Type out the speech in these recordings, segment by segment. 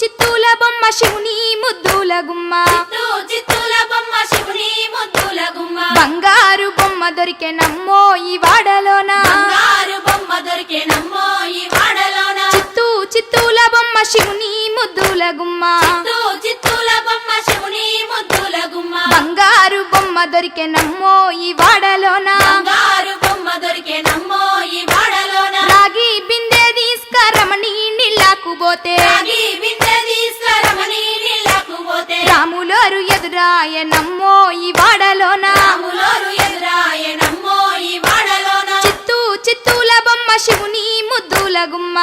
చిత్తూల బొమ్మ శివుని ముద్దుల గుమ్మ చిత్తూల బొమ్మ శివుని ముద్దుల గుమ్మ బంగారు బొమ్మ దొరికెనమ్మో ఈ వాడలోన బంగారు బొమ్మ దొరికెనమ్మో ఈ వాడలోన చిత్తూల బొమ్మ శివుని ముద్దుల గుమ్మ చిత్తూల బొమ్మ శివుని ముద్దుల గుమ్మ బంగారు బొమ్మ దొరికెనమ్మో ఈ వాడలోన బంగారు బొమ్మ దొరికెనమ్మో ఈ వాడలోన రాగి బిందె తీసుకరమణి నీళ్ళకు పోతే రాగి బిందె తీసుకరమణి నీళ్ళకు పోతే రాములోరు ఎదురాయనమ్మో ఈ వాడలోన రాములోరు ఎదురాయనమ్మో ఈ వాడలోన చిత్తూల బొమ్మ శివుని ముద్దుల గుమ్మ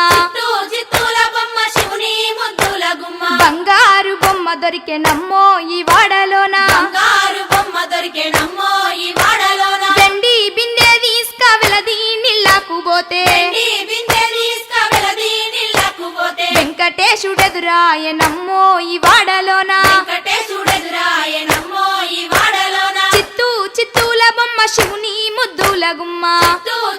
చిత్తూల బొమ్మ శివుని ముద్దుల గుమ్మ బంగారు బొమ్మ దొరికెనమ్మో ఈ వాడలోన బంగారు బొమ్మ దొరికెనమ్మో ఈ వాడలోన వెండి బిందె తీసుకవెలది నీళ్ళకు పోతే వెండి బిందె తీసుకవెలది నీళ్ళకు పోతే వెంకటేశుడెదురాయనమ్మో ఈ వాడలోన వెంకటేశుడెదురాయనమ్మో ఈ వాడలోన చిత్తూల బొమ్మ శివుని ముద్దుల గుమ్మ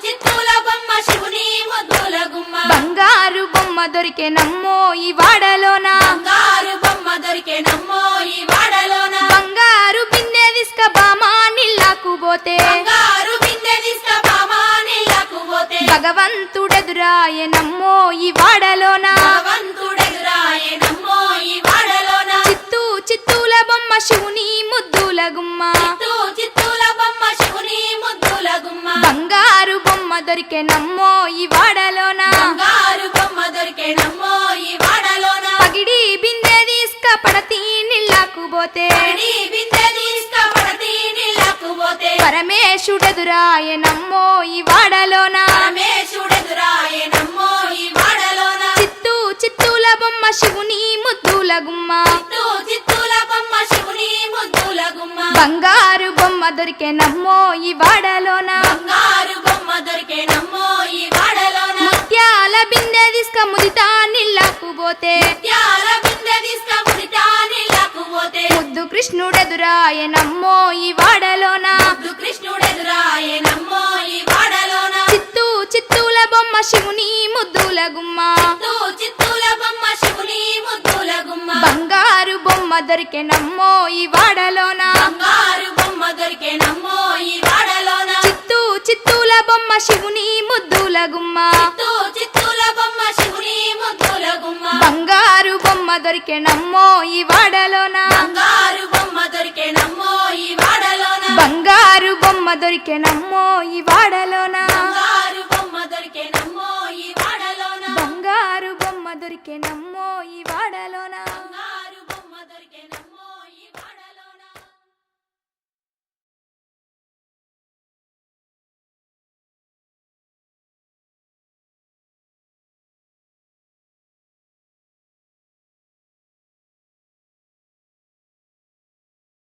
చిత్తూల బొమ్మ శివుని ముద్దుల గుమ్మ బంగారు బొమ్మ దొరికెనమ్మో ఈ వాడలోన బంగారు బొమ్మ దొరికెనమ్మో ఈ వాడలోన బంగారు బిందె తీసుక బామా నీళ్ళకు పోతే బంగారు బిందె తీసుకబామా నీళ్ళకు పోతే భగవంతుడెదురాయనమ్మో ఈ వాడలోన భగవంతుడెదురాయనమ్మో ఈ వాడలోన చిత్తూల బొమ్మ శివుని ముద్దుల గుమ్మ చిత్తూల బొమ్మ శివుని ముద్దుల గుమ్మ బంగారు బొమ్మ దొరికెనమ్మో ఈ వాడలోన బంగారు బొమ్మ దొరికెనమ్మో ఈ వాడలోన పగిడి బిందె తీసుక పడతి నీళ్ళకు పోతే పడి బిందె తీసుకపడతి నీళ్ళకు పోతే పరమేశుడెదురాయనమ్మో ఈ వాడలోన పరమేశుడెదురాయనమ్మో ఈ వాడలోన చిత్తూల బొమ్మ శివుని ముద్దుల గుమ్మ చిత్తూల బొమ్మ శివుని ముద్దుల గుమ్మ బంగారు బొమ్మ దొరికెనమ్మో ఈ వాడలోన బంగారు బొమ్మ దొరికెనమ్మో ఈ వాడలోన ముత్యాల బిందె తీసుక ముదితా నీళ్ళకు పోతే ముత్యాల బిందె తీసుకముడితా నీళ్ళకు పోతే ముద్దు కృష్ణుడెదురాయనమ్మో ఈ వాడలోన కృష్ణుడెదురాయనమ్మో ఈ వాడలోన చిత్తూల బొమ్మ శివుని ముద్దుల గుమ్మ చిత్తూల బొమ్మ శివుని ముద్దుల గుమ్మ బంగారు బొమ్మ దొరికెనమ్మో ఈ వాడలోన బంగారు బొమ్మ దొరికెనమ్మో ఈ వాడలోన చిత్తూల బొమ్మ శివుని ముద్దుల గుమ్మ చిత్తూల బొమ్మ శివుని ముద్దుల గుమ్మ బంగారు బొమ్మ దొరికెనమ్మో ఈ వాడలోన బంగారు బొమ్మ దొరికెనమ్మో ఈ వాడలోన బంగారు బొమ్మ దొరికెనమ్మో ఈ వాడలోన బంగారు బొమ్మ దొరికెనమ్మో ఈ వాడలోన బంగారు బొమ్మ దొరికెనమ్మో ఈ వాడలోన